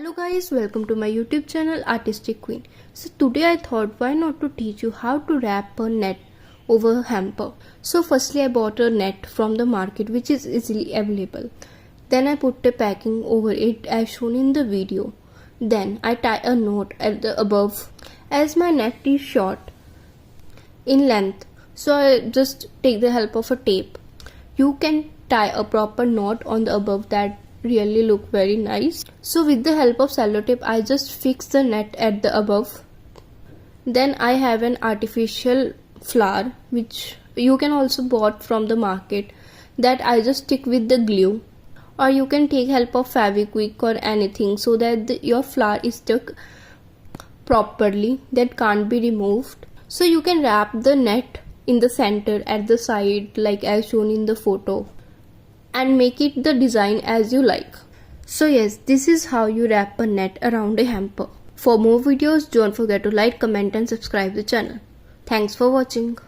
Hello guys, welcome to my YouTube channel ArtisticQueen. So today I thought why not to teach you how to wrap a net over a hamper. So firstly I bought a net from the market which is easily available. Then I put a packing over it as shown in the video. Then I tie a knot at the above. As my net is short in length, so I just take the help of a tape. You can tie a proper knot on the above that really look very nice. So with the help of sellotape I just fix the net at the above. Then I have an artificial flower which you can also bought from the market, that I just stick with the glue, or you can take help of Fevikwik or anything so that your flower is stuck properly, that can't be removed. So you can wrap the net in the center at the side like as shown in the photo, and make it the design as you like. So yes, this is how you wrap a net around a hamper. For more videos, don't forget to like, comment and subscribe the channel. Thanks for watching.